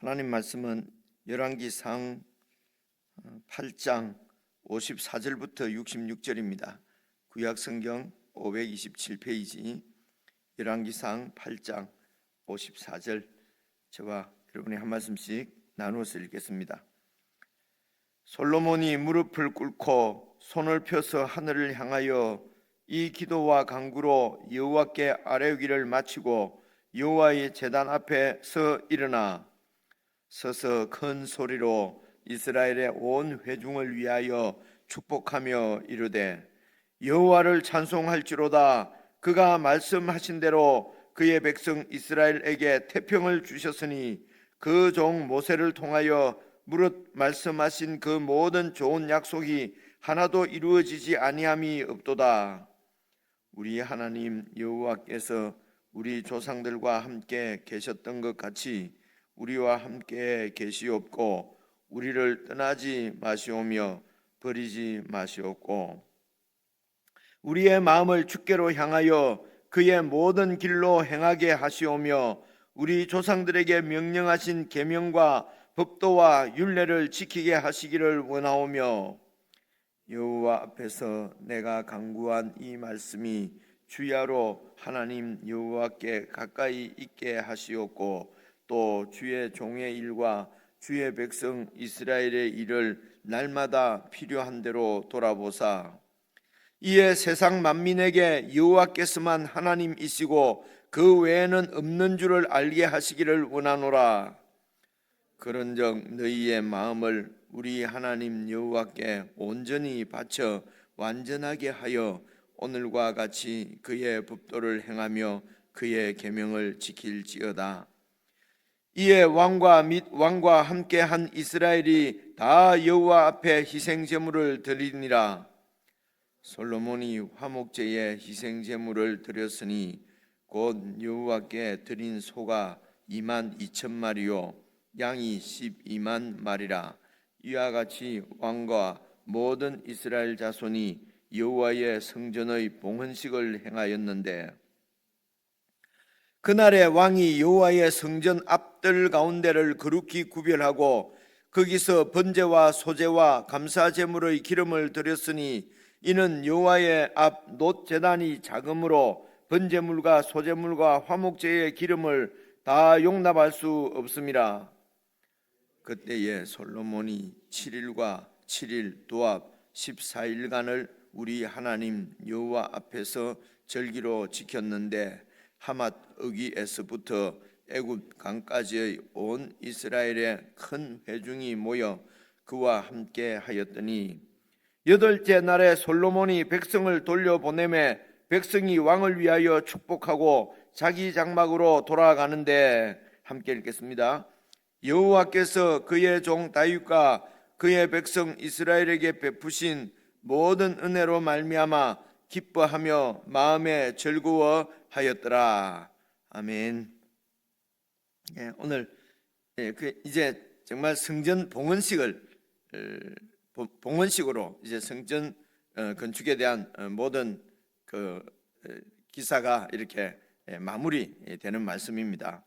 하나님 말씀은 열왕기상 8장 54절부터 66절입니다. 구약성경 527페이지 열왕기상 8장 54절, 저와 여러분이 한 말씀씩 나누어서 읽겠습니다. 솔로몬이 무릎을 꿇고 손을 펴서 하늘을 향하여 이 기도와 간구로 여호와께 아뢰기를 마치고 여호와의 제단 앞에 서 일어나 서서 큰 소리로 이스라엘의 온 회중을 위하여 축복하며 이르되, 여호와를 찬송할지로다. 그가 말씀하신 대로 그의 백성 이스라엘에게 태평을 주셨으니 그 종 모세를 통하여 무릇 말씀하신 그 모든 좋은 약속이 하나도 이루어지지 아니함이 없도다. 우리 하나님 여호와께서 우리 조상들과 함께 계셨던 것 같이 우리와 함께 계시옵고 우리를 떠나지 마시오며 버리지 마시옵고 우리의 마음을 주께로 향하여 그의 모든 길로 행하게 하시오며 우리 조상들에게 명령하신 계명과 법도와 율례를 지키게 하시기를 원하오며, 여호와 앞에서 내가 간구한 이 말씀이 주야로 하나님 여호와께 가까이 있게 하시옵고 또 주의 종의 일과 주의 백성 이스라엘의 일을 날마다 필요한 대로 돌아보사 이에 세상 만민에게 여호와께서만 하나님이시고 그 외에는 없는 줄을 알게 하시기를 원하노라. 그런즉 너희의 마음을 우리 하나님 여호와께 온전히 바쳐 완전하게 하여 오늘과 같이 그의 법도를 행하며 그의 계명을 지킬지어다. 이에 왕과 및 왕과 함께한 이스라엘이 다 여호와 앞에 희생 제물을 드리니라. 솔로몬이 화목제에 희생 제물을 드렸으니 곧 여호와께 드린 소가 22,000마리요 양이 12만 마리라. 이와 같이 왕과 모든 이스라엘 자손이 여호와의 성전의 봉헌식을 행하였는데, 그날에 왕이 여호와의 성전 앞뜰 가운데를 거룩히 구별하고 거기서 번제와 소제와 감사 제물의 기름을 드렸으니 이는 여호와의 앞 놋 제단이 작으므로 번제물과 소제물과 화목제의 기름을 다 용납할 수 없음이라. 그때에 솔로몬이 7일과 7일 도합 14일간을 우리 하나님 여호와 앞에서 절기로 지켰는데, 하맛 어기에서부터 애굽 강까지의 온 이스라엘의 큰 회중이 모여 그와 함께 하였더니, 8째 날에 솔로몬이 백성을 돌려보내매 백성이 왕을 위하여 축복하고 자기 장막으로 돌아가는데, 함께 읽겠습니다. 여호와께서 그의 종 다윗과 그의 백성 이스라엘에게 베푸신 모든 은혜로 말미암아 기뻐하며 마음에 즐거워하였더라. 아멘. 오늘 이제 정말 성전 봉헌식으로 이제 성전 건축에 대한 모든 그 기사가 이렇게 마무리되는 말씀입니다.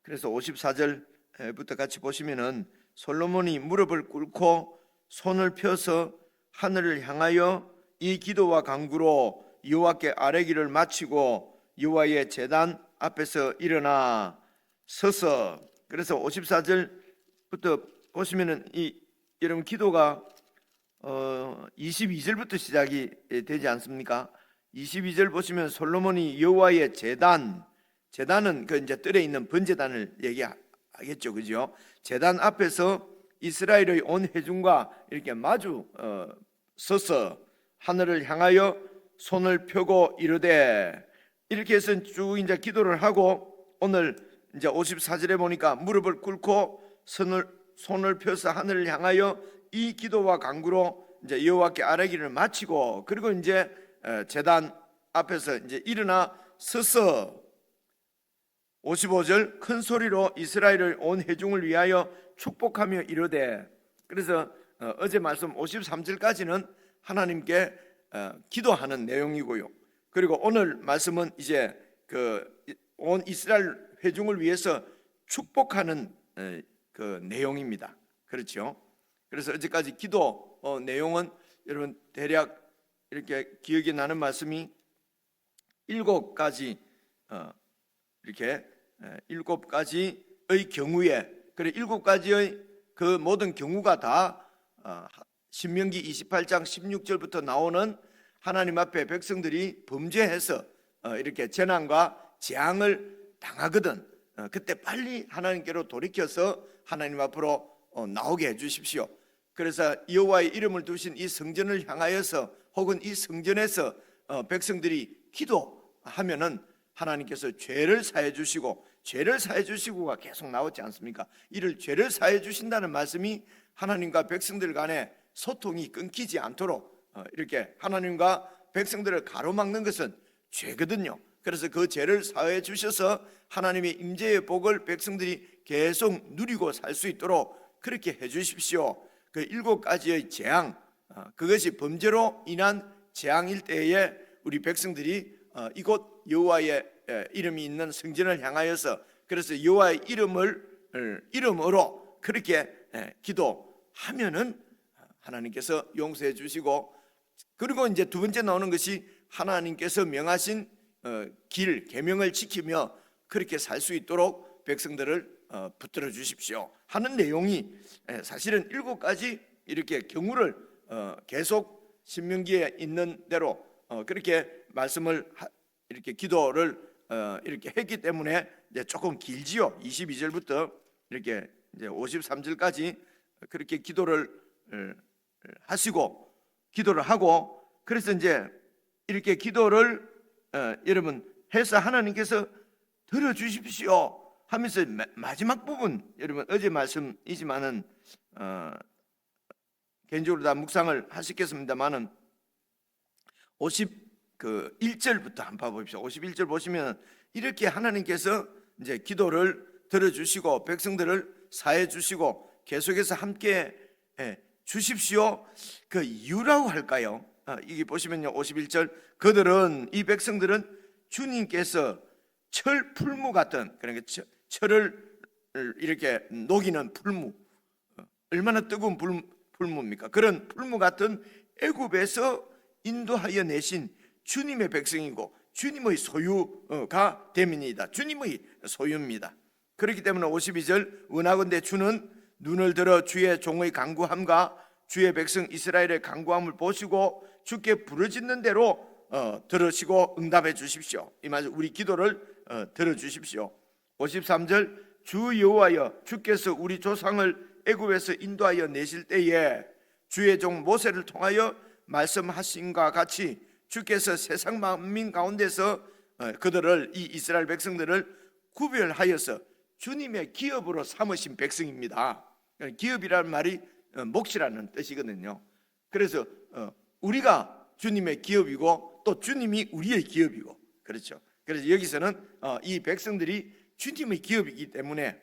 그래서 54절부터 같이 보시면은 솔로몬이 무릎을 꿇고 손을 펴서 하늘을 향하여 이 기도와 간구로 여호와께 아뢰기를 마치고 여호와의 제단 앞에서 일어나 서서, 그래서 54절부터 보시면은 이 여러분 기도가 22절부터 시작이 되지 않습니까? 22절 보시면 솔로몬이 여호와의 제단은 그 이제 뜰에 있는 번제단을 얘기하겠죠, 그죠? 제단 앞에서 이스라엘의 온 회중과 이렇게 마주 서서 하늘을 향하여 손을 펴고 이르되, 이렇게 해서 쭉 이제 기도를 하고, 오늘 이제 54절에 보니까 무릎을 꿇고 손을 펴서 하늘을 향하여 이 기도와 간구로 이제 여호와께 아뢰기를 마치고, 그리고 이제 제단 앞에서 이제 일어나 서서 55절 큰 소리로 이스라엘의 온 회중을 위하여 축복하며 이르되, 그래서 어제 말씀 53절까지는 하나님께 기도하는 내용이고요. 그리고 오늘 말씀은 이제 그 온 이스라엘 회중을 위해서 축복하는 그 내용입니다. 그렇죠? 그래서 어제까지 기도 내용은 여러분 대략 이렇게 기억이 나는 말씀이 7가지 이렇게 7가지의 경우에, 그래 7가지의 그 모든 경우가 다 신명기 28장 16절부터 나오는 하나님 앞에 백성들이 범죄해서 이렇게 재난과 재앙을 당하거든. 그때 빨리 하나님께로 돌이켜서 하나님 앞으로 나오게 해주십시오. 그래서 여호와의 이름을 두신 이 성전을 향하여서 혹은 이 성전에서 백성들이 기도하면은 하나님께서 죄를 사해 주시고, 죄를 사해 주시고가 계속 나오지 않습니까? 이를 죄를 사해 주신다는 말씀이 하나님과 백성들 간에 소통이 끊기지 않도록 이렇게 하나님과 백성들을 가로막는 것은 죄거든요. 그래서 그 죄를 사해 주셔서 하나님의 임재의 복을 백성들이 계속 누리고 살 수 있도록 그렇게 해 주십시오. 그 7가지의 재앙, 그것이 범죄로 인한 재앙일 때에 우리 백성들이 이곳 여호와의 이름이 있는 성전을 향하여서, 그래서 여호와의 이름으로 그렇게 기도하면은 하나님께서 용서해 주시고, 그리고 이제 두 번째 나오는 것이 하나님께서 명하신 길, 계명을 지키며 그렇게 살 수 있도록 백성들을 붙들어 주십시오 하는 내용이 사실은 7가지 이렇게 경우를 계속 신명기에 있는 대로 그렇게 말씀을 이렇게 기도를 이렇게 했기 때문에 이제 조금 길지요. 22절부터 이렇게 이제 53절까지 그렇게 기도를 하시고, 기도를 하고, 그래서 이제 이렇게 기도를 여러분 해서 하나님께서 들어주십시오 하면서 마지막 부분, 여러분 어제 말씀이지만은 개인적으로 다 묵상을 하시겠습니다만은 51절부터 한번 봐보십시오. 51절 보시면 이렇게 하나님께서 이제 기도를 들어주시고 백성들을 사해 주시고 계속해서 함께 주십시오. 그 이유라고 할까요? 이게 보시면요, 51절, 그들은, 이 백성들은 주님께서 철 풀무 같은, 그러니까 철을 이렇게 녹이는 풀무, 얼마나 뜨거운 풀무입니까? 그런 풀무 같은 애굽에서 인도하여 내신 주님의 백성이고 주님의 소유가 됨이니이다. 주님의 소유입니다. 그렇기 때문에 52절, 원하건대 주는 눈을 들어 주의 종의 간구함과 주의 백성 이스라엘의 간구함을 보시고 주께 부르짖는 대로 들으시고 응답해 주십시오. 이 말, 우리 기도를 들어주십시오. 53절, 주 여호와여, 주께서 우리 조상을 애굽에서 인도하여 내실 때에 주의 종 모세를 통하여 말씀하신과 같이 주께서 세상 만민 가운데서 그들을, 이 이스라엘 백성들을 구별하여서 주님의 기업으로 삼으신 백성입니다. 기업이라는 말이 몫이라는 뜻이거든요. 그래서 우리가 주님의 기업이고 또 주님이 우리의 기업이고, 그렇죠. 그래서 여기서는 이 백성들이 주님의 기업이기 때문에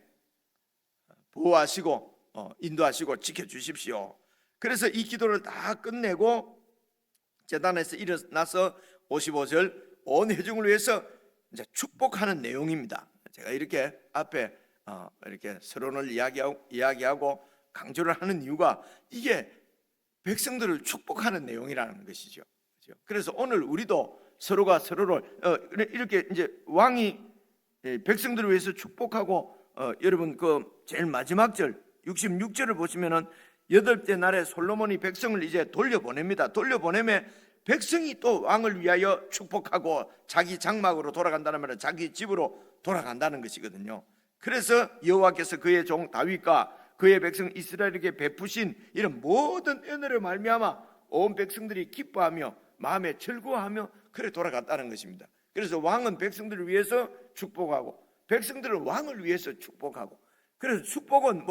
보호하시고 인도하시고 지켜주십시오. 그래서 이 기도를 다 끝내고 제단에서 일어나서 55절, 온 회중을 위해서 이제 축복하는 내용입니다. 제가 이렇게 앞에 이렇게 서론을 이야기하고 강조를 하는 이유가 이게 백성들을 축복하는 내용이라는 것이죠. 그래서 오늘 우리도 서로가 서로를 이렇게 이제 왕이 백성들을 위해서 축복하고, 여러분 그 제일 마지막 절 66절을 보시면은 8째 날에 솔로몬이 백성을 이제 돌려보냅니다. 돌려보내면 백성이 또 왕을 위하여 축복하고 자기 장막으로 돌아간다는 말은 자기 집으로 돌아간다는 것이거든요. 그래서 여호와께서 그의 종 다윗과 그의 백성 이스라엘에게 베푸신 이런 모든 은혜를 말미암아 온 백성들이 기뻐하며 마음에 즐거워하며 그래 돌아갔다는 것입니다. 그래서 왕은 백성들을 위해서 축복하고 백성들은 왕을 위해서 축복하고, 그래서 축복은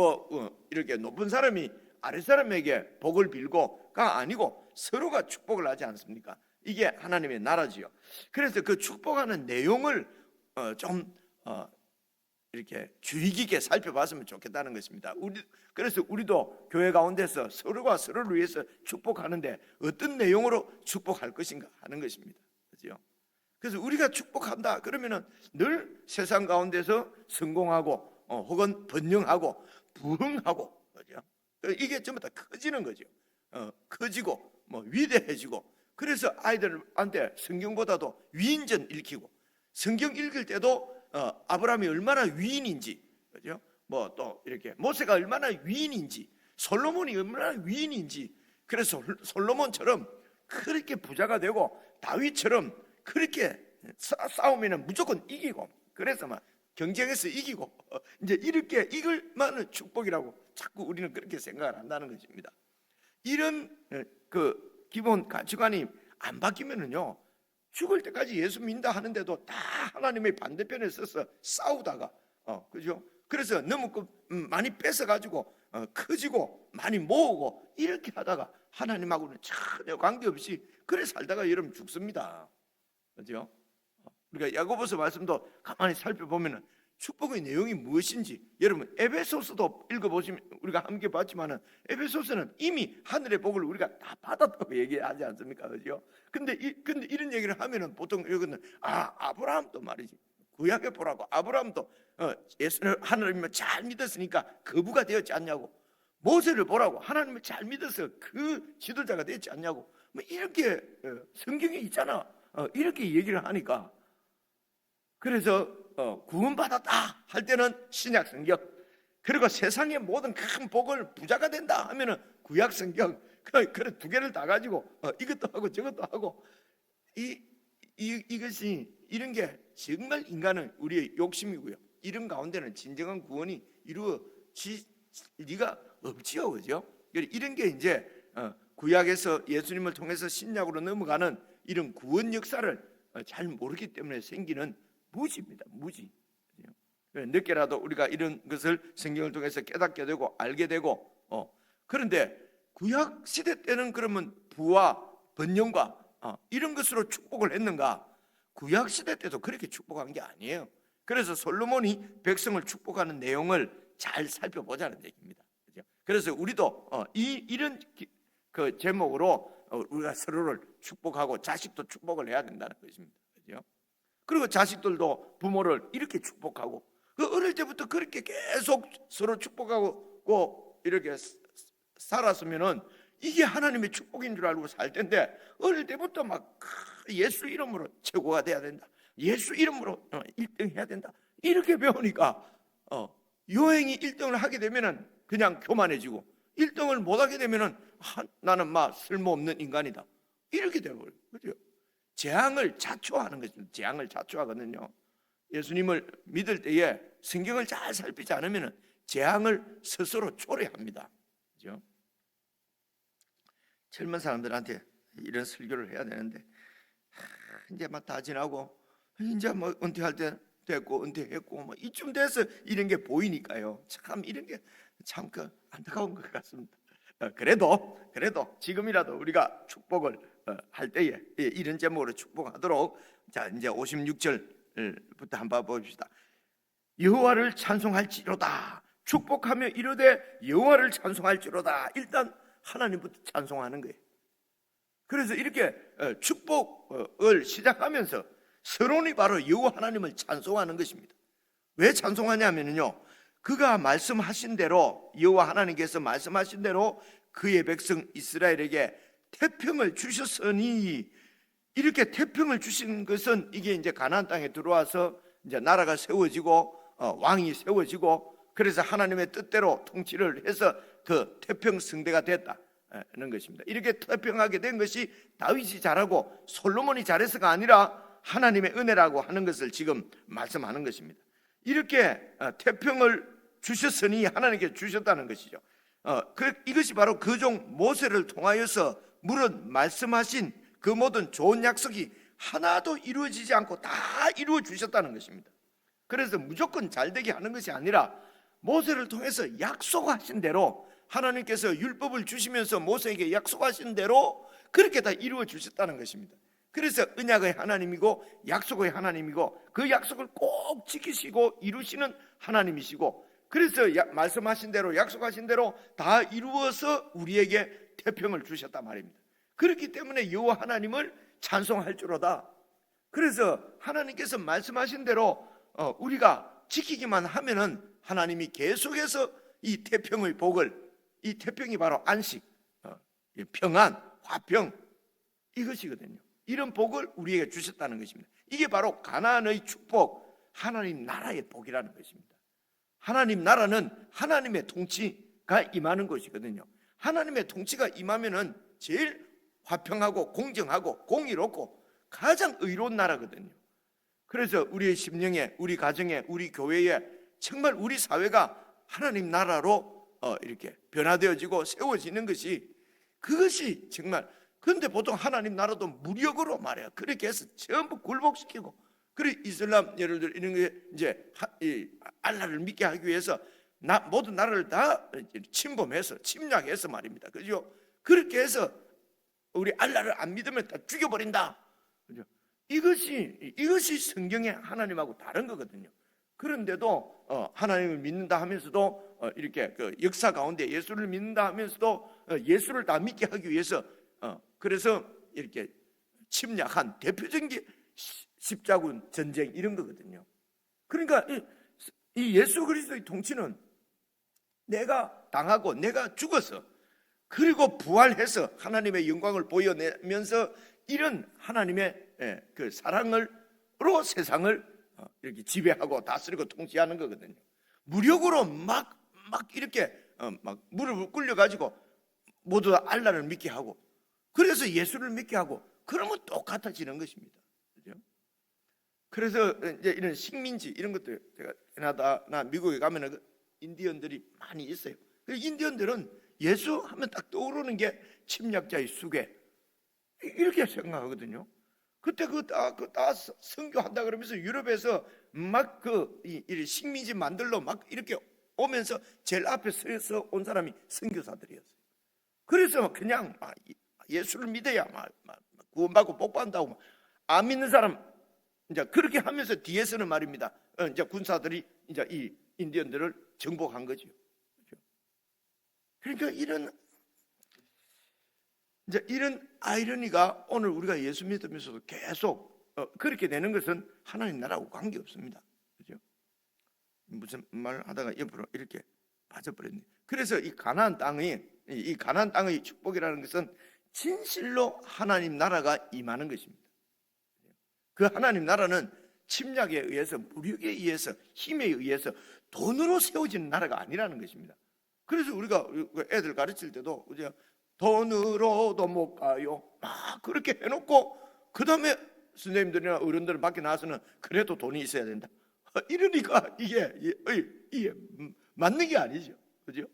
이렇게 높은 사람이 아랫 사람에게 복을 빌고가 아니고 서로가 축복을 하지 않습니까? 이게 하나님의 나라지요. 그래서 그 축복하는 내용을 좀 이렇게 주의 깊게 살펴봤으면 좋겠다는 것입니다. 그래서 우리도 교회 가운데서 서로가 서로를 위해서 축복하는데 어떤 내용으로 축복할 것인가 하는 것입니다. 그렇죠? 그래서 우리가 축복한다 그러면은 늘 세상 가운데서 성공하고 혹은 번영하고 부흥하고, 그죠? 이게 전부 다 커지는 거죠. 커지고 위대해지고, 그래서 아이들한테 성경보다도 위인전 읽히고, 성경 읽을 때도 아브라함이 얼마나 위인인지, 그죠? 또 이렇게 모세가 얼마나 위인인지, 솔로몬이 얼마나 위인인지, 그래서 솔로몬처럼 그렇게 부자가 되고 다윗처럼 그렇게 싸우면 무조건 이기고, 그래서 막 경쟁에서 이기고, 이제 이렇게 이걸 만은 축복이라고 자꾸 우리는 그렇게 생각을 한다는 것입니다. 이런 그 기본 가치관이 안 바뀌면은요, 죽을 때까지 예수 믿는다 하는데도 다 하나님의 반대편에 서서 싸우다가, 그죠? 그래서 너무 많이 뺏어가지고 커지고 많이 모으고 이렇게 하다가 하나님하고는 전혀 관계없이 그래 살다가 여러분 죽습니다. 그죠? 우리가 야고보서 말씀도 가만히 살펴보면은 축복의 내용이 무엇인지, 여러분 에베소서도 읽어보시면, 우리가 함께 봤지만은 에베소서는 이미 하늘의 복을 우리가 다 받았다고 얘기하지 않습니까? 그죠? 근데 이런 얘기를 하면은 보통 이거는 아브라함도 말이지, 구약에 보라고, 아브라함도 예수를 하나님을 잘 믿었으니까 거부가 되었지 않냐고, 모세를 보라고, 하나님을 잘 믿어서 그 지도자가 되었지 않냐고, 이렇게 성경에 있잖아, 이렇게 얘기를 하니까, 그래서 구원받았다 할 때는 신약 성경, 그리고 세상의 모든 큰 복을 부자가 된다 하면은 구약 성경, 그래 두 개를 다 가지고 이것도 하고 저것도 하고, 이것이 이런 게 정말 인간은 우리의 욕심이고요. 이런 가운데는 진정한 구원이 이루어질 리가 없지요, 그죠? 이런 게 이제 구약에서 예수님을 통해서 신약으로 넘어가는 이런 구원 역사를 잘 모르기 때문에 생기는 무지입니다. 무지. 늦게라도 우리가 이런 것을 성경을 통해서 깨닫게 되고 알게 되고, 그런데 구약 시대 때는 그러면 부와 번영과 이런 것으로 축복을 했는가? 구약 시대 때도 그렇게 축복한 게 아니에요. 그래서 솔로몬이 백성을 축복하는 내용을 잘 살펴보자는 얘기입니다. 그래서 우리도 이런 그 제목으로 우리가 서로를 축복하고 자식도 축복을 해야 된다는 것입니다. 그죠? 그리고 자식들도 부모를 이렇게 축복하고, 어릴 때부터 그렇게 계속 서로 축복하고 이렇게 살았으면은 이게 하나님의 축복인 줄 알고 살 텐데, 어릴 때부터 막 예수 이름으로 최고가 돼야 된다, 예수 이름으로 1등 해야 된다, 이렇게 배우니까 여행이 1등을 하게 되면은 그냥 교만해지고, 1등을 못하게 되면은 나는 막 쓸모없는 인간이다, 이렇게 되어버려요. 그죠? 재앙을 자초하는 것입니다. 재앙을 자초하거든요. 예수님을 믿을 때에 성경을 잘 살피지 않으면 재앙을 스스로 초래합니다. 그죠? 젊은 사람들한테 이런 설교를 해야 되는데, 이제 막 다 지나고 이제 뭐 은퇴할 때 됐고 은퇴했고 뭐 이쯤 돼서 이런 게 보이니까요. 참 이런 게 참 안타까운 것 같습니다. 그래도 지금이라도 우리가 축복을 할 때에 이런 제목으로 축복하도록, 자 이제 56절부터 한번 봅시다. 여호와를 찬송할지로다. 축복하며 이르되 여호와를 찬송할지로다. 일단 하나님부터 찬송하는 거예요. 그래서 이렇게 축복을 시작하면서 서론이 바로 여호와 하나님을 찬송하는 것입니다. 왜 찬송하냐면요, 그가 말씀하신 대로, 여호와 하나님께서 말씀하신 대로 그의 백성 이스라엘에게 태평을 주셨으니, 이렇게 태평을 주신 것은 이게 이제 가나안 땅에 들어와서 이제 나라가 세워지고 왕이 세워지고, 그래서 하나님의 뜻대로 통치를 해서 더 태평 성대가 됐다는 것입니다. 이렇게 태평하게 된 것이 다윗이 잘하고 솔로몬이 잘해서가 아니라 하나님의 은혜라고 하는 것을 지금 말씀하는 것입니다. 이렇게 태평을 주셨으니 하나님께 주셨다는 것이죠. 이것이 바로 그 종 모세를 통하여서 물은 말씀하신 그 모든 좋은 약속이 하나도 이루어지지 않고 다 이루어 주셨다는 것입니다. 그래서 무조건 잘되게 하는 것이 아니라 모세를 통해서 약속하신 대로, 하나님께서 율법을 주시면서 모세에게 약속하신 대로 그렇게 다 이루어 주셨다는 것입니다. 그래서 언약의 하나님이고 약속의 하나님이고, 그 약속을 꼭 지키시고 이루시는 하나님이시고, 그래서 말씀하신 대로 약속하신 대로 다 이루어서 우리에게 태평을 주셨단 말입니다. 그렇기 때문에 여호와 하나님을 찬송할 줄로다. 그래서 하나님께서 말씀하신 대로 우리가 지키기만 하면은 하나님이 계속해서 이 태평의 복을, 이 태평이 바로 안식, 평안, 화평, 이것이거든요. 이런 복을 우리에게 주셨다는 것입니다. 이게 바로 가나안의 축복, 하나님 나라의 복이라는 것입니다. 하나님 나라는 하나님의 통치가 임하는 것이거든요. 하나님의 통치가 임하면은 제일 화평하고 공정하고 공의롭고 가장 의로운 나라거든요. 그래서 우리의 심령에, 우리 가정에, 우리 교회에 정말 우리 사회가 하나님 나라로 이렇게 변화되어지고 세워지는 것이, 그것이 정말, 그런데 보통 하나님 나라도 무력으로 말해요. 그렇게 해서 전부 굴복시키고, 그리고 이슬람 예를 들어 이런 게 이제 알라를 믿게 하기 위해서 모든 나라를 다 침범해서 침략해서 말입니다. 그죠? 그렇게 해서 우리 알라를 안 믿으면 다 죽여버린다. 그죠? 이것이 성경의 하나님하고 다른 거거든요. 그런데도 하나님을 믿는다 하면서도 이렇게 그 역사 가운데 예수를 믿는다 하면서도 예수를 다 믿게 하기 위해서 그래서 이렇게 침략한 대표적인 게 십자군 전쟁 이런 거거든요. 그러니까 이 예수 그리스도의 통치는 내가 당하고 내가 죽어서 그리고 부활해서 하나님의 영광을 보여내면서 이런 하나님의 그 사랑으로 세상을 이렇게 지배하고 다스리고 통치하는 거거든요. 무력으로 막 이렇게 막 무릎을 꿇려가지고 모두 다 알라를 믿게 하고, 그래서 예수를 믿게 하고, 그러면 똑같아지는 것입니다. 그죠? 그래서 이제 이런 식민지 이런 것들, 제가 캐나다나 미국에 가면은 인디언들이 많이 있어요. 그 인디언들은 예수 하면 딱 떠오르는 게 침략자의 수괴 이렇게 생각하거든요. 그때 다 선교한다 그러면서 유럽에서 막 이 식민지 만들러 막 이렇게 오면서 제일 앞에 서서 온 사람이 선교사들이었어요. 그래서 그냥 예수를 믿어야 구원받고 복받는다고 안 믿는 사람 이제 그렇게 하면서 뒤에서는 말입니다. 이제 군사들이 이제 이 인디언들을 정복한 거죠. 그러니까 이런 아이러니가 오늘 우리가 예수 믿으면서도 계속 그렇게 되는 것은 하나님 나라하고 관계 없습니다. 그죠? 무슨 말 하다가 옆으로 이렇게 빠져버렸네. 그래서 이 가나안 땅의 축복이라는 것은 진실로 하나님 나라가 임하는 것입니다. 그 하나님 나라는 침략에 의해서, 무력에 의해서, 힘에 의해서 돈으로 세워지는 나라가 아니라는 것입니다. 그래서 우리가 애들 가르칠 때도 돈으로도 못 가요 막 그렇게 해놓고 그 다음에 선생님들이나 어른들 밖에 나와서는 그래도 돈이 있어야 된다 이러니까 이게 맞는 게 아니죠. 그죠?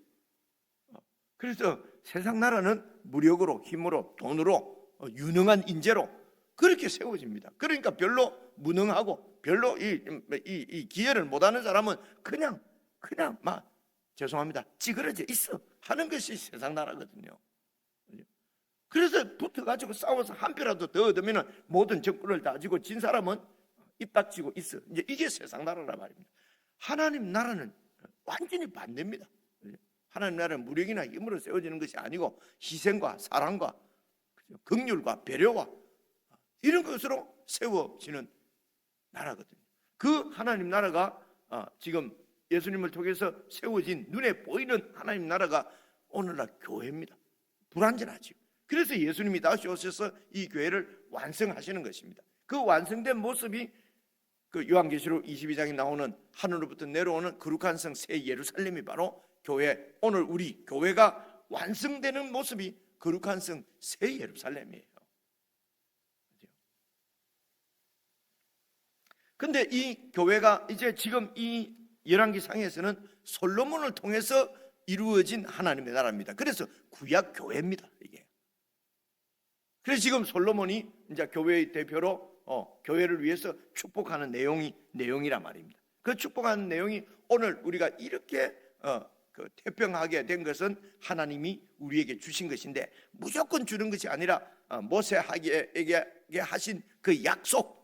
그래서 세상 나라는 무력으로, 힘으로, 돈으로, 유능한 인재로 그렇게 세워집니다. 그러니까 별로 무능하고 별로 이 기회를 못하는 사람은 그냥 막 죄송합니다 찌그러져 있어 하는 것이 세상 나라거든요. 그래서 붙어가지고 싸워서 한 표라도 더 얻으면 모든 정권을 다 쥐고 진 사람은 입 닥치고 있어. 이제 이게 세상 나라란 말입니다. 하나님 나라는 완전히 반대입니다. 하나님 나라는 무력이나 힘으로 세워지는 것이 아니고 희생과 사랑과 긍휼과 배려와 이런 것으로 세워지는 나라거든요. 그 하나님 나라가 지금 예수님을 통해서 세워진 눈에 보이는 하나님 나라가 오늘날 교회입니다. 불완전하죠. 그래서 예수님이 다시 오셔서 이 교회를 완성하시는 것입니다. 그 완성된 모습이 그 요한계시록 22장에 나오는 하늘로부터 내려오는 거룩한 성 새 예루살렘이 바로 교회, 오늘 우리 교회가 완성되는 모습이 거룩한 성 새 예루살렘이에요. 근데 이 교회가 이제 지금 이 열왕기상에서는 솔로몬을 통해서 이루어진 하나님의 나라입니다. 그래서 구약 교회입니다, 이게. 그래서 지금 솔로몬이 이제 교회의 대표로 교회를 위해서 축복하는 내용이란 말입니다. 그 축복하는 내용이 오늘 우리가 이렇게 태평하게 된 것은 하나님이 우리에게 주신 것인데 무조건 주는 것이 아니라 모세에게 하신 그 약속,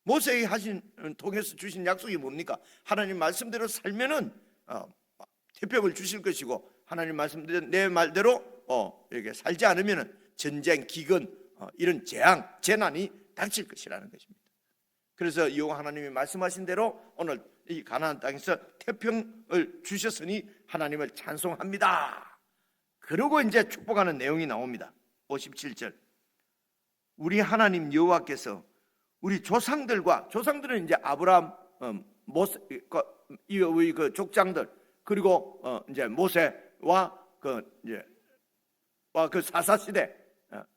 모세에게 통해서 주신 약속이 뭡니까? 하나님 말씀대로 살면은 태평을 주실 것이고 하나님 말씀대로 내 말대로 이렇게 살지 않으면은 전쟁, 기근 이런 재난이 닥칠 것이라는 것입니다. 그래서 여호와 하나님이 말씀하신 대로 오늘 이 가나안 땅에서 태평을 주셨으니 하나님을 찬송합니다. 그러고 이제 축복하는 내용이 나옵니다. 57절. 우리 하나님 여호와께서 우리 조상들은 이제 아브라함, 모세, 그 족장들, 그리고 이제 모세와 그 사사 시대,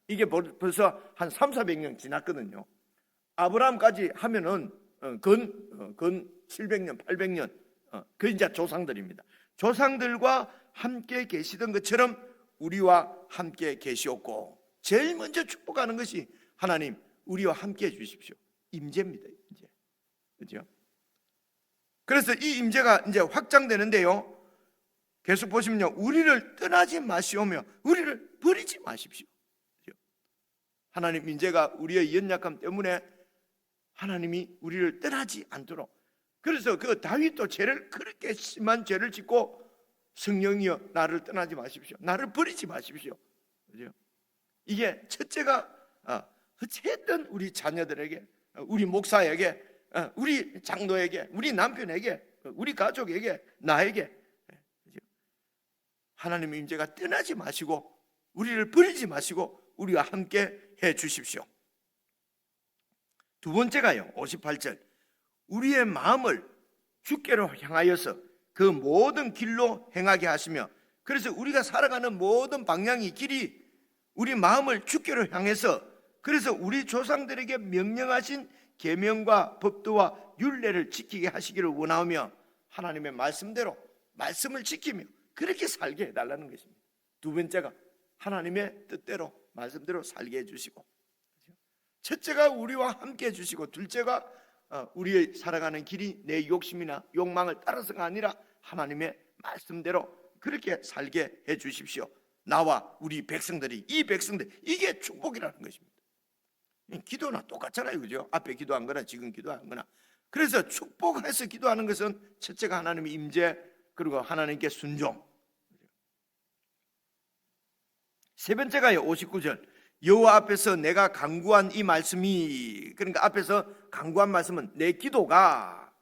이게 벌써 한 300~400년 지났거든요. 아브라함까지 하면은 근 700년, 800년, 그 이제 조상들입니다. 조상들과 함께 계시던 것처럼 우리와 함께 계시었고, 제일 먼저 축복하는 것이 하나님 우리와 함께 해 주십시오. 임재입니다. 임재. 그렇죠? 그래서 이 임재가 이제 확장되는데요. 계속 보시면요, 우리를 떠나지 마시오며 우리를 버리지 마십시오. 그렇죠? 하나님 임재가 우리의 연약함 때문에 하나님이 우리를 떠나지 않도록. 그래서 그 다윗도 그렇게 심한 죄를 짓고 성령이여 나를 떠나지 마십시오. 나를 버리지 마십시오. 그렇죠? 이게 첫째가 어쨌든 우리 자녀들에게, 우리 목사에게, 우리 장로에게, 우리 남편에게, 우리 가족에게, 나에게 하나님의 임재가 떠나지 마시고 우리를 버리지 마시고 우리와 함께 해 주십시오. 두 번째가요, 58절. 우리의 마음을 주께로 향하여서 그 모든 길로 행하게 하시며, 그래서 우리가 살아가는 모든 방향이 길이 우리 마음을 주께로 향해서, 그래서 우리 조상들에게 명령하신 계명과 법도와 율례를 지키게 하시기를 원하며 하나님의 말씀대로 말씀을 지키며 그렇게 살게 해달라는 것입니다. 두 번째가 하나님의 뜻대로 말씀대로 살게 해주시고, 첫째가 우리와 함께 해주시고, 둘째가 우리의 살아가는 길이 내 욕심이나 욕망을 따라서가 아니라 하나님의 말씀대로 그렇게 살게 해주십시오. 나와 우리 백성들이, 이 백성들, 이게 축복이라는 것입니다. 기도나 똑같잖아요, 그죠? 앞에 기도한 거나 지금 기도한 거나. 그래서 축복해서 기도하는 것은 첫째가 하나님의 임재, 그리고 하나님께 순종. 세 번째가요, 59절. 여호와 앞에서 내가 간구한 이 말씀이, 그러니까 앞에서 간구한 말씀은 내 기도가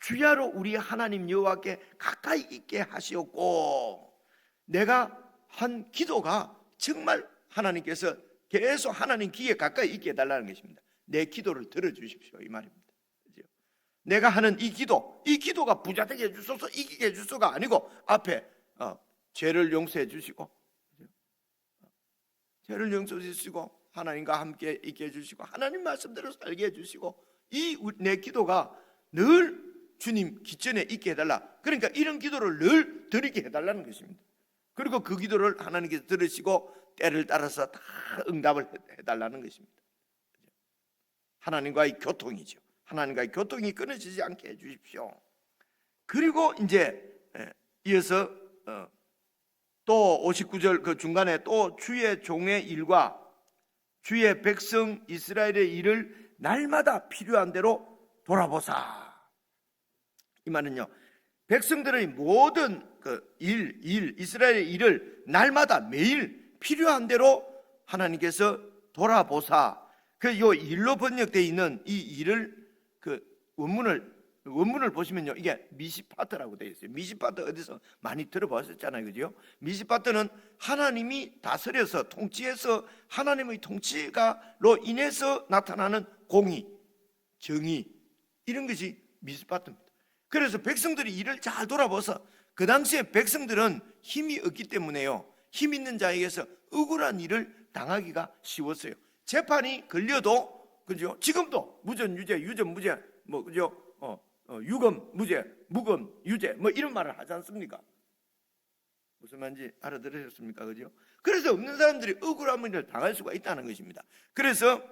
주야로 우리 하나님 여호와께 가까이 있게 하시었고, 내가 한 기도가 정말 하나님께서 계속 하나님 귀에 가까이 있게 해달라는 것입니다. 내 기도를 들어주십시오, 이 말입니다. 그렇죠? 내가 하는 이 기도가 부자되게 해주소서, 이기게 해주소서가 아니고 앞에 죄를 용서해 주시고, 죄를 용서해 주시고 하나님과 함께 있게 해주시고 하나님 말씀대로 살게 해주시고, 이 내 기도가 늘 주님 기전에 있게 해달라. 그러니까 이런 기도를 늘 드리게 해달라는 것입니다. 그리고 그 기도를 하나님께서 들으시고 때를 따라서 다 응답을 해달라는 것입니다. 하나님과의 교통이죠. 하나님과의 교통이 끊어지지 않게 해주십시오. 그리고 이제 이어서 또 59절 그 중간에 또 주의 종의 일과 주의 백성 이스라엘의 일을 날마다 필요한 대로 돌아보사. 이 말은요, 백성들의 모든 이스라엘의 일을 날마다 매일 필요한 대로 하나님께서 돌아보사. 요 일로 번역되어 있는 이 일을 원문을 보시면요, 이게 미시파트라고 되어 있어요. 미시파트 어디서 많이 들어보셨잖아요, 그죠? 미시파트는 하나님이 다스려서 통치해서 하나님의 통치가로 인해서 나타나는 공의, 정의, 이런 것이 미시파트입니다. 그래서 백성들이 일을 잘 돌아봐서, 그 당시에 백성들은 힘이 없기 때문에요, 힘 있는 자에게서 억울한 일을 당하기가 쉬웠어요. 재판이 걸려도, 그죠? 지금도 무전 유죄, 유전 무죄, 그죠? 유검 무죄, 무검 유죄, 이런 말을 하지 않습니까? 무슨 말인지 알아들으셨습니까? 그죠? 그래서 없는 사람들이 억울한 일을 당할 수가 있다는 것입니다. 그래서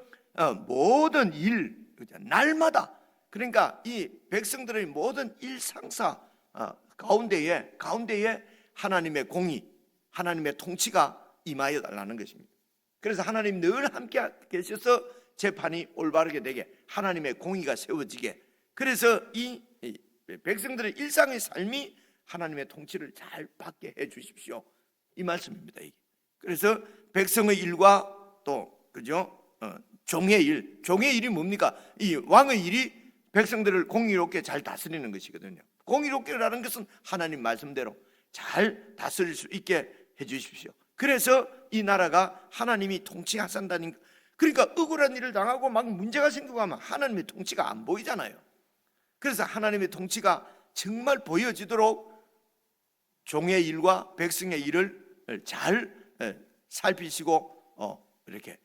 모든 일, 날마다, 그러니까 이 백성들의 모든 일상사 가운데에 하나님의 공의, 하나님의 통치가 임하여 달라는 것입니다. 그래서 하나님 늘 함께 계셔서 재판이 올바르게 되게, 하나님의 공의가 세워지게, 그래서 이 백성들의 일상의 삶이 하나님의 통치를 잘 받게 해 주십시오, 이 말씀입니다. 이게. 그래서 백성의 일과 또, 그죠? 종의 일이 뭡니까? 이 왕의 일이 백성들을 공의롭게 잘 다스리는 것이거든요. 공의롭게라는 것은 하나님 말씀대로 잘 다스릴 수 있게 해주십시오. 그래서 이 나라가 하나님이 통치하신다는, 그러니까 억울한 일을 당하고 막 문제가 생기고 하면 하나님의 통치가 안 보이잖아요. 그래서 하나님의 통치가 정말 보여지도록 종의 일과 백성의 일을 잘 살피시고 이렇게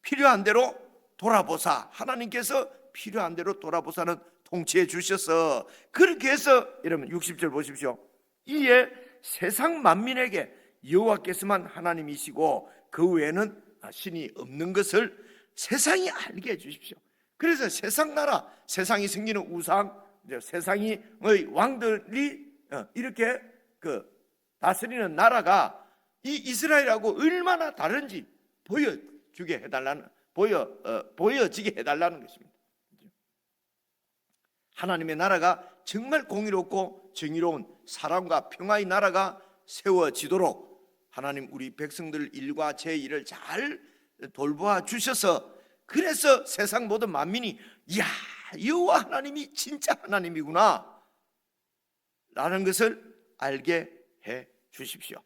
필요한 대로 돌아보사, 하나님께서 필요한 대로 돌아보사는 통치해 주셔서, 그렇게 해서 여러분 60절 보십시오. 이에 세상 만민에게 여호와께서만 하나님이시고 그 외에는 신이 없는 것을 세상이 알게 해 주십시오. 그래서 세상 나라, 세상이 생기는 우상, 세상의 왕들이 이렇게 다스리는 나라가 이 이스라엘하고 얼마나 다른지 보여지게 해달라는 것입니다. 하나님의 나라가 정말 공의롭고 정의로운 사랑과 평화의 나라가 세워지도록 하나님 우리 백성들 일과 제 일을 잘 돌보아 주셔서, 그래서 세상 모든 만민이 이야, 여호와 하나님이 진짜 하나님이구나 라는 것을 알게 해 주십시오.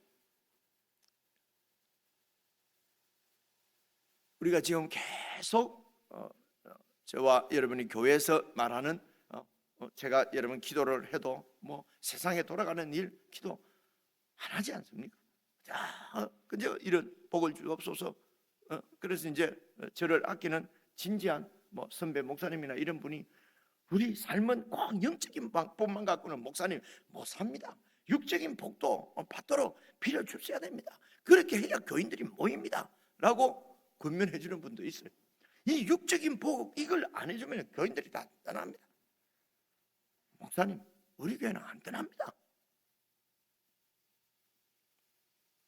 우리가 지금 계속 저와 여러분이 교회에서 말하는, 제가 여러분 기도를 해도 뭐 세상에 돌아가는 일 기도 안 하지 않습니까? 자, 그저 이런 복을 주옵소서. 그래서 이제 저를 아끼는 진지한 뭐 선배 목사님이나 이런 분이, 우리 삶은 꼭 영적인 복만 갖고는 목사님 못 삽니다. 육적인 복도 받도록 빌어 주셔야 됩니다. 그렇게 해야 교인들이 모입니다 라고 권면해 주는 분도 있어요. 이 육적인 복 이걸 안 해주면 교인들이 다 떠납니다. 목사님, 우리 교회는 안 떠납니다.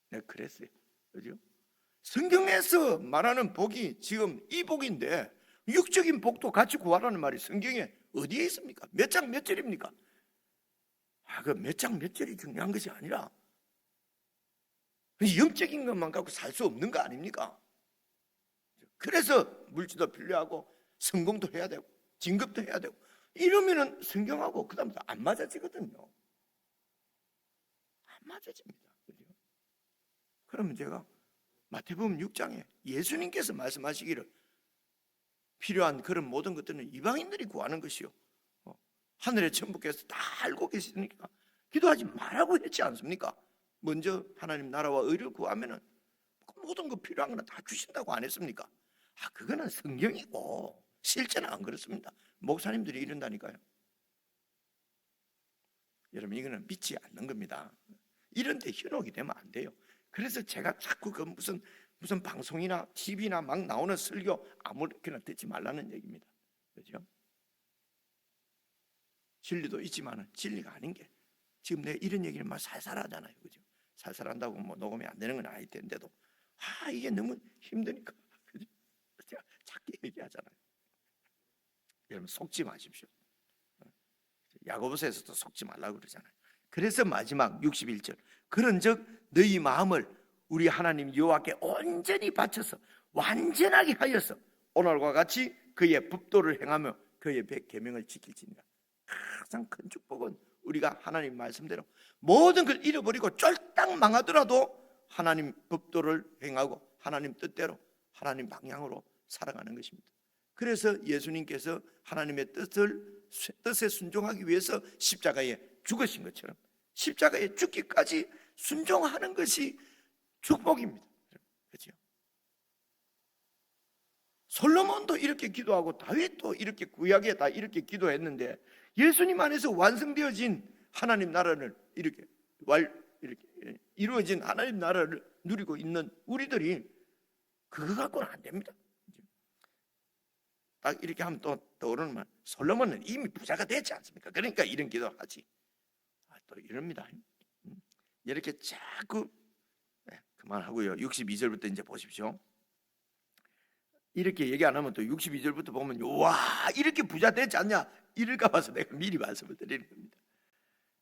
네, 그랬어요. 그죠? 성경에서 말하는 복이 지금 이 복인데, 육적인 복도 같이 구하라는 말이 성경에 어디에 있습니까? 몇 장 몇 절입니까? 그 몇 장 몇 절이 중요한 것이 아니라 영적인 것만 갖고 살 수 없는 거 아닙니까? 그래서 물질도 필요하고 성공도 해야 되고 진급도 해야 되고 이러면은 성경하고 그 다음부터 안 맞아지거든요. 안 맞아집니다. 그죠? 그러면 제가 마태복음 6장에 예수님께서 말씀하시기를 필요한 그런 모든 것들은 이방인들이 구하는 것이요, 하늘의 천부께서 다 알고 계시니까 기도하지 말라고 했지 않습니까? 먼저 하나님 나라와 의를 구하면은 모든 거 필요한 거는 다 주신다고 안 했습니까? 그거는 성경이고 실제는 안 그렇습니다. 목사님들이 이런다니까요. 여러분, 이거는 믿지 않는 겁니다. 이런 데 현혹이 되면 안 돼요. 그래서 제가 자꾸 그 무슨 방송이나 TV나 막 나오는 설교 아무렇게나 듣지 말라는 얘기입니다. 그렇죠? 진리도 있지만 진리가 아닌 게, 지금 내가 이런 얘기를 막 살살 하잖아요. 그죠? 살살 한다고 뭐 녹음이 안 되는 건 아닐 텐데도 이게 너무 힘드니까, 그죠? 제가 작게 얘기하잖아요. 여러분, 속지 마십시오. 야고보서에서도 속지 말라고 그러잖아요. 그래서 마지막 61절, 그런즉 너희 마음을 우리 하나님 여호와께 온전히 바쳐서 완전하게 하여서 오늘과 같이 그의 법도를 행하며 그의 계명을 지킬지니라. 가장 큰 축복은 우리가 하나님 말씀대로 모든 걸 잃어버리고 쫄딱 망하더라도 하나님 법도를 행하고 하나님 뜻대로 하나님 방향으로 살아가는 것입니다. 그래서 예수님께서 하나님의 뜻에 순종하기 위해서 십자가에 죽으신 것처럼 십자가에 죽기까지 순종하는 것이 축복입니다. 그렇죠? 솔로몬도 이렇게 기도하고 다윗도 이렇게 구약에 다 이렇게 기도했는데, 예수님 안에서 완성되어진 하나님 나라를 이렇게 이루어진 하나님 나라를 누리고 있는 우리들이 그거 갖고는 안 됩니다. 딱 이렇게 하면 또 떠오르는 말, 솔로몬은 이미 부자가 됐지 않습니까? 그러니까 이런 기도를 하지. 또 이럽니다. 이렇게 자꾸 그만하고요. 62절부터 이제 보십시오. 이렇게 얘기 안 하면 또 62절부터 보면 와, 이렇게 부자 됐지 않냐 이럴까 봐서 내가 미리 말씀을 드리는 겁니다.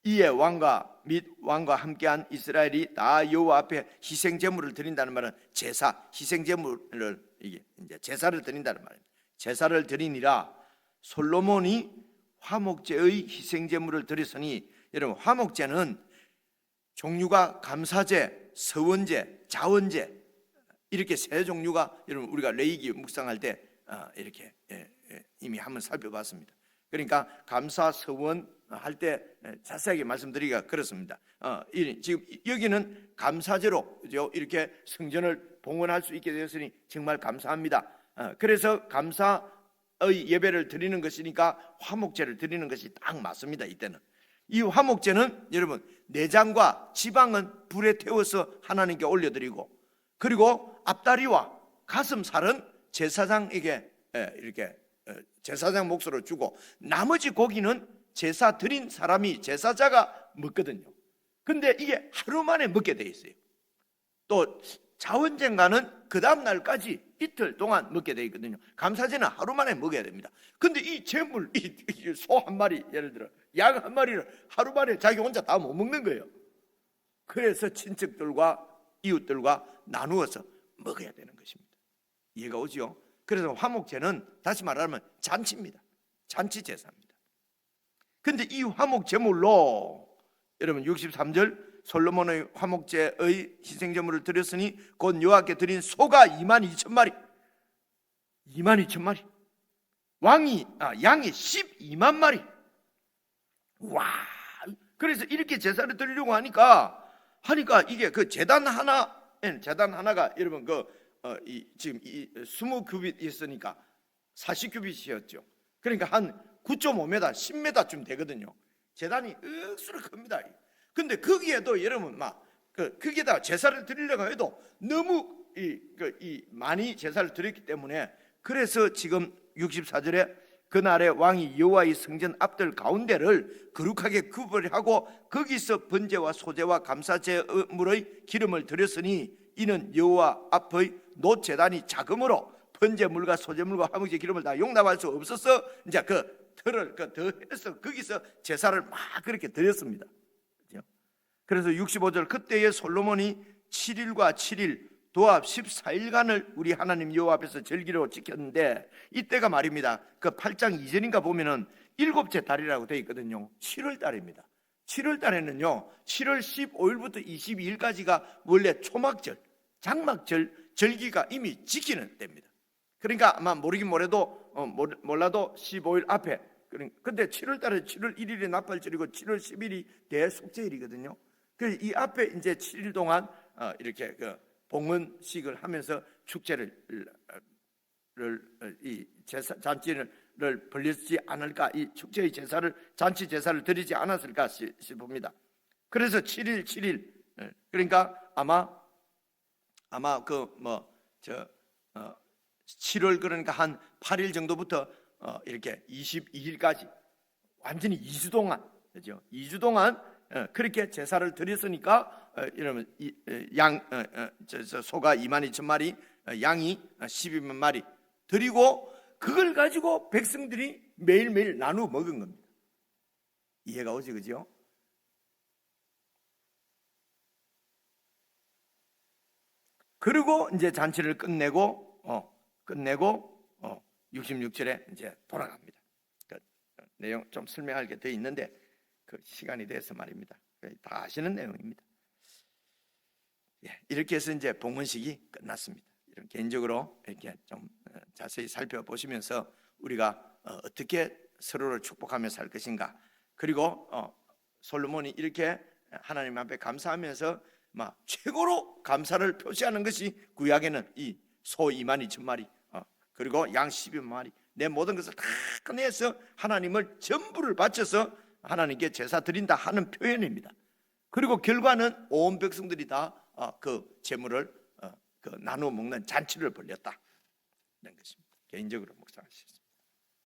이에 왕과 및 왕과 함께한 이스라엘이 다 여호와 앞에 희생 제물을 드린다는 말은 제사, 희생 제물을 이게 이제 제사를 드린다는 말입니다. 제사를 드리니라. 솔로몬이 화목제의 희생제물을 드렸으니, 여러분 화목제는 종류가 감사제, 서원제, 자원제 이렇게 세 종류가 여러분 우리가 레위기 묵상할 때 이렇게 이미 한번 살펴봤습니다. 그러니까 감사, 서원 할 때 자세하게 말씀드리기가 그렇습니다. 지금 여기는 감사제로 이렇게 성전을 봉헌할 수 있게 되었으니 정말 감사합니다. 그래서 감사의 예배를 드리는 것이니까 화목제를 드리는 것이 딱 맞습니다. 이때는 이 화목제는 여러분 내장과 지방은 불에 태워서 하나님께 올려드리고, 그리고 앞다리와 가슴살은 제사장에게 이렇게 제사장 몫으로 주고, 나머지 고기는 제사 드린 사람이 제사자가 먹거든요. 근데 이게 하루 만에 먹게 돼 있어요. 또 자원제인가는 그 다음 날까지 이틀 동안 먹게 돼 있거든요. 감사제는 하루 만에 먹어야 됩니다. 근데 이 제물, 이 소 한 마리, 예를 들어 양 한 마리를 하루 만에 자기 혼자 다 못 먹는 거예요. 그래서 친척들과 이웃들과 나누어서 먹어야 되는 것입니다. 이해가 오죠? 그래서 화목제는 다시 말하면 잔치입니다. 잔치 제사입니다. 근데 이 화목제물로 여러분 63절 솔로몬의 화목제의 희생제물을 드렸으니 곧 여호와께 드린 소가 22,000마리, 22,000마리, 양이 12만 마리. 와! 그래서 이렇게 제사를 드리려고 하니까 이게 그 재단 하나가 여러분 지금 20규빗 있으니까 40규빗이었죠. 그러니까 한 9.5m, 10m쯤 되거든요. 재단이 억수로 큽니다. 근데 거기에도 여러분 거기에다 제사를 드리려고 해도 너무 많이 제사를 드렸기 때문에, 그래서 지금 64절에 그날에 왕이 여호와의 성전 앞들 가운데를 거룩하게 구별하고 거기서 번제와 소제와 감사제물의 기름을 드렸으니 이는 여호와 앞의 놋 제단이 작음으로 번제물과 소제물과 화목제 기름을 다 용납할 수 없어서 이제 그 틀을 더해서 거기서 제사를 막 그렇게 드렸습니다. 그래서 65절 그때에 솔로몬이 7일과 7일 도합 14일간을 우리 하나님 여호와 앞에서 절기로 지켰는데, 이때가 말입니다. 그 8장 2절인가 보면은 7째 달이라고 되어 있거든요. 7월 달입니다. 7월 달에는요 7월 15일부터 22일까지가 원래 초막절, 장막절 절기가 이미 지키는 때입니다. 그러니까 아마 모르긴 몰라도 15일 앞에, 근데 7월 달에 7월 1일이 나팔절이고 7월 10일이 대속제일이거든요. 그래서 이 앞에 이제 7일 동안 이렇게 봉헌식을 하면서 축제를 이 제사 잔치를 벌리지 않을까, 이 축제의 제사를 잔치 제사를 드리지 않았을까 싶습니다. 그래서 7일 그러니까 아마 7월 그러니까 한 8일 정도부터 이렇게 22일까지 완전히 2주 동안, 그죠? 2주 동안 그렇게 제사를 드렸으니까 이러면 소가 22,000마리, 양이 12만 마리 드리고, 그걸 가지고 백성들이 매일매일 나누어 먹은 겁니다. 이해가 오지, 그죠? 그리고 이제 잔치를 끝내고 66절에 이제 돌아갑니다. 그 내용 좀 설명할 게 더 있는데 그 시간이 돼서 말입니다. 다 아시는 내용입니다. 이렇게 해서 이제 봉헌식이 끝났습니다. 이런 개인적으로 이렇게 좀 자세히 살펴보시면서 우리가 어떻게 서로를 축복하며 살 것인가, 그리고 솔로몬이 이렇게 하나님 앞에 감사하면서 최고로 감사를 표시하는 것이 구약에는 이 소 22,000마리 그리고 양 12만 마리, 내 모든 것을 다 꺼내서 하나님을 전부를 바쳐서 하나님께 제사 드린다 하는 표현입니다. 그리고 결과는 온 백성들이 다 그 제물을 나누어 먹는 잔치를 벌였다 이런 것입니다. 개인적으로 묵상하셨습니다.